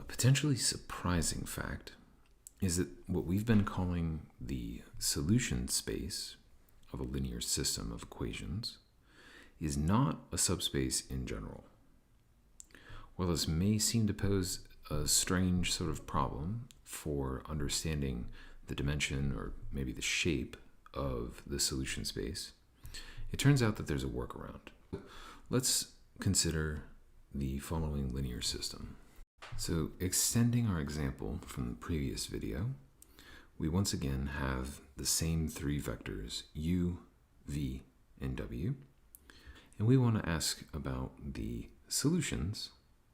potentially surprising fact is that what we've been calling the solution space of a linear system of equations is not a subspace in general. While this may seem to pose a strange sort of problem for understanding the dimension or maybe the shape of the solution space, it turns out that there's a workaround. Let's consider the following linear system. So extending our example from the previous video, we once again have the same three vectors, u, v, and w, and we want to ask about the solutions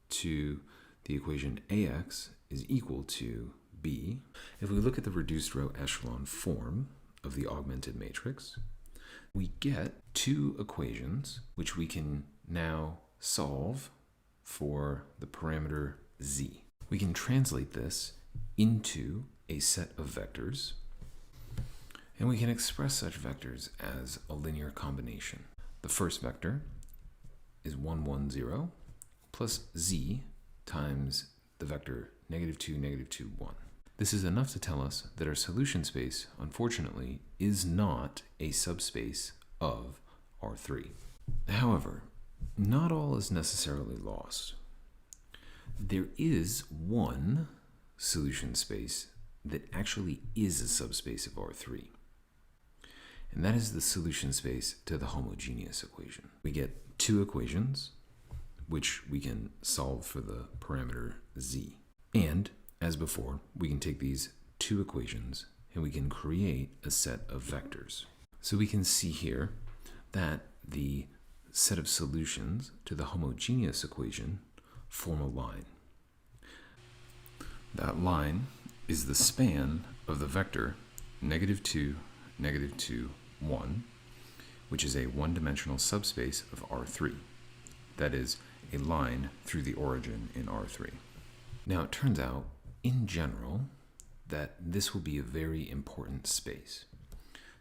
to the equation ax is equal to b. If we look at the reduced row echelon form of the augmented matrix, we get two equations which we can now solve for the parameter z. We can translate this into a set of vectors, and we can express such vectors as a linear combination. The first vector is 1, 1, 0 plus z times the vector -2, -2, 1. This is enough to tell us that our solution space, unfortunately, is not a subspace of R3. However, not all is necessarily lost. There is one solution space that actually is a subspace of R3, and that is the solution space to the homogeneous equation. We get two equations, which we can solve for the parameter z. And, as before, we can take these two equations and we can create a set of vectors. So we can see here that the set of solutions to the homogeneous equation form a line. That line is the span of the vector -2, -2, 1, which is a one-dimensional subspace of R3. That is, a line through the origin in R3. Now, it turns out, in general, that this will be a very important space.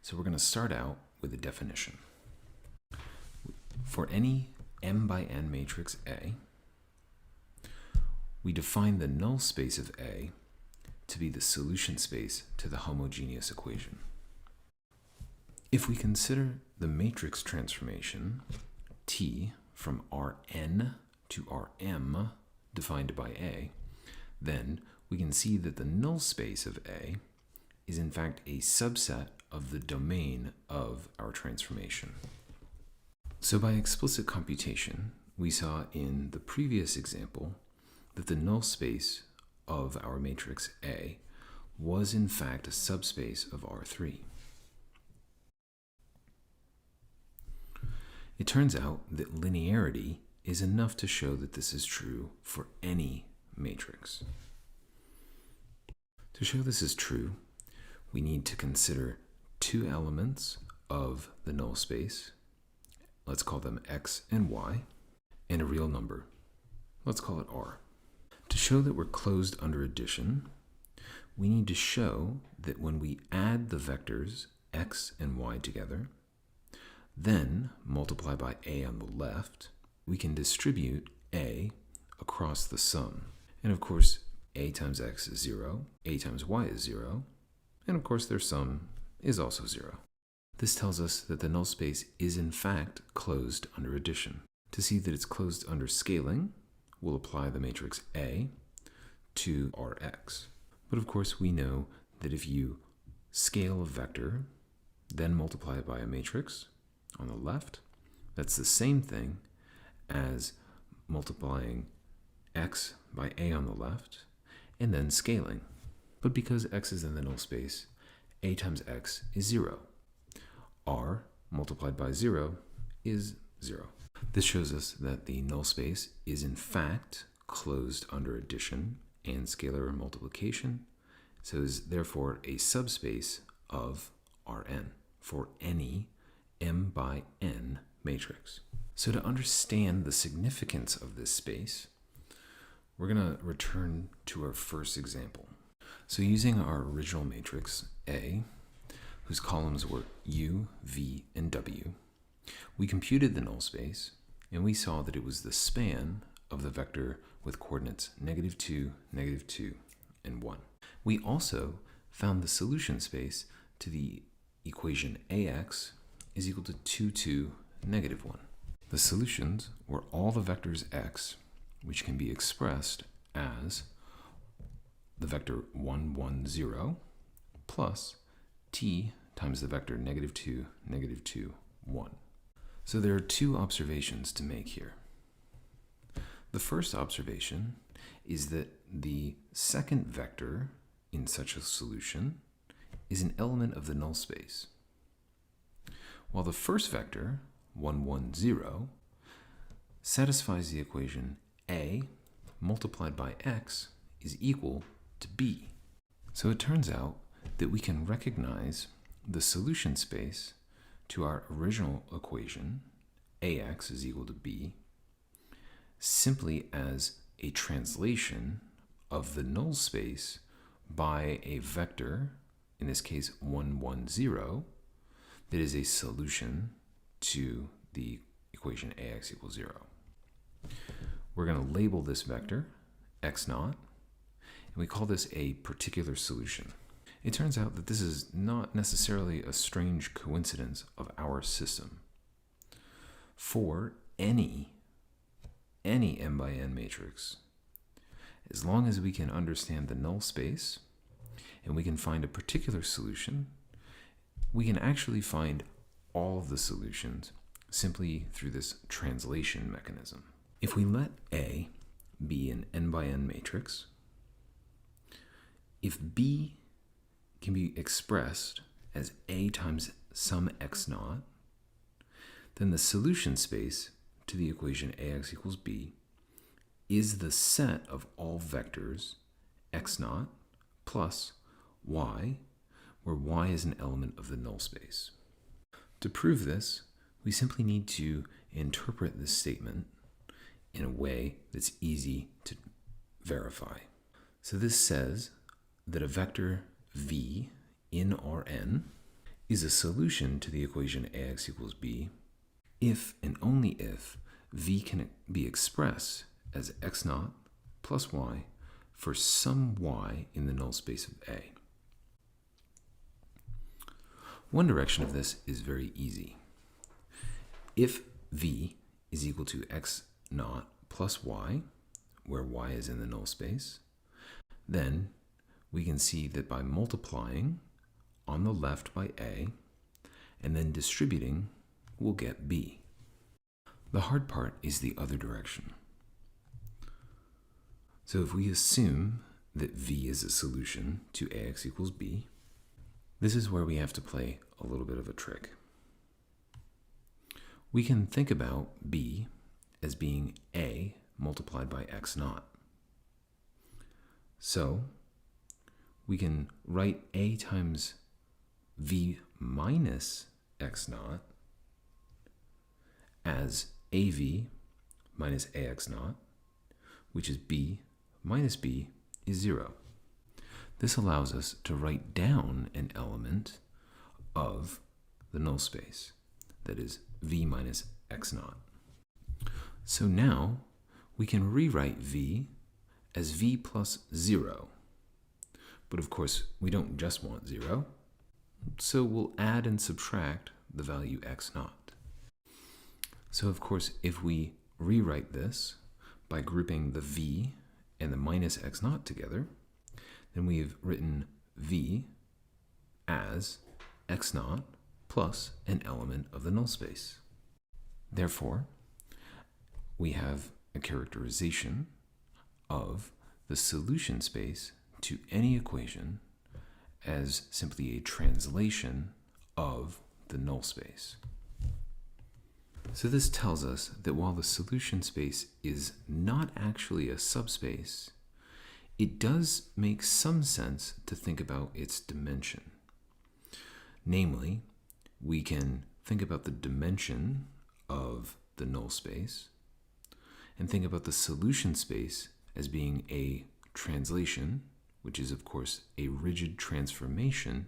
So we're going to start out with a definition. For any m by n matrix A, we define the null space of A to be the solution space to the homogeneous equation. If we consider the matrix transformation T from Rn to Rm defined by A, then we can see that the null space of A is in fact a subset of the domain of our transformation. So by explicit computation, we saw in the previous example that the null space of our matrix A was in fact a subspace of R3. It turns out that linearity is enough to show that this is true for any matrix. To show this is true, we need to consider two elements of the null space. Let's call them x and y, and a real number. Let's call it r. To show that we're closed under addition, we need to show that when we add the vectors x and y together, then multiply by a on the left, we can distribute a across the sum. And of course, a times x is 0, a times y is 0, and of course their sum is also 0. This tells us that the null space is in fact closed under addition. To see that it's closed under scaling, we'll apply the matrix A to Rx. But of course we know that if you scale a vector, then multiply it by a matrix on the left, that's the same thing as multiplying x by a on the left and then scaling. But because x is in the null space, a times x is 0. R multiplied by 0 is 0. This shows us that the null space is in fact closed under addition and scalar multiplication, so is therefore a subspace of Rn for any m by n matrix. So to understand the significance of this space, we're going to return to our first example. So using our original matrix A, whose columns were u, v, and w, we computed the null space, and we saw that it was the span of the vector with coordinates -2, -2, and 1. We also found the solution space to the equation ax is equal to 2, 2, -1. The solutions were all the vectors x, which can be expressed as the vector 1, 1, 0 plus t times the vector -2, -2, 1. So there are two observations to make here. The first observation is that the second vector in such a solution is an element of the null space, while the first vector, 1, 1, 0, satisfies the equation a multiplied by x is equal to b. So it turns out that we can recognize the solution space to our original equation, ax is equal to b, simply as a translation of the null space by a vector, in this case 1, 1, 0, that is a solution to the equation ax equals 0. We're going to label this vector x naught, and we call this a particular solution. It turns out that this is not necessarily a strange coincidence of our system. For any m by n matrix, as long as we can understand the null space and we can find a particular solution, we can actually find all of the solutions simply through this translation mechanism. If we let A be an n by n matrix, if B can be expressed as A times some x naught, then the solution space to the equation ax equals b is the set of all vectors x naught plus y, where y is an element of the null space. To prove this, we simply need to interpret this statement in a way that's easy to verify. So this says that a vector v in Rn is a solution to the equation ax equals b if and only if v can be expressed as x naught plus y for some y in the null space of A. One direction of this is very easy. If v is equal to x naught plus y, where y is in the null space, then we can see that by multiplying on the left by A and then distributing, we'll get b. The hard part is the other direction. So if we assume that v is a solution to ax equals b, this is where we have to play a little bit of a trick. We can think about b as being a multiplied by x naught. So we can write a times v minus x naught as av minus ax naught, which is b minus b is 0. This allows us to write down an element of the null space, that is v minus x naught. So now we can rewrite v as v plus 0. But of course, we don't just want 0, so we'll add and subtract the value x naught. So of course, if we rewrite this by grouping the v and the minus x naught together, then we've written v as x naught plus an element of the null space. Therefore, we have a characterization of the solution space to any equation as simply a translation of the null space. So this tells us that while the solution space is not actually a subspace, it does make some sense to think about its dimension. Namely, we can think about the dimension of the null space and think about the solution space as being a translation, which is of course a rigid transformation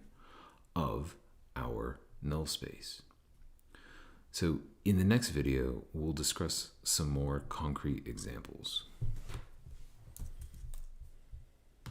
of our null space. So in the next video, we'll discuss some more concrete examples.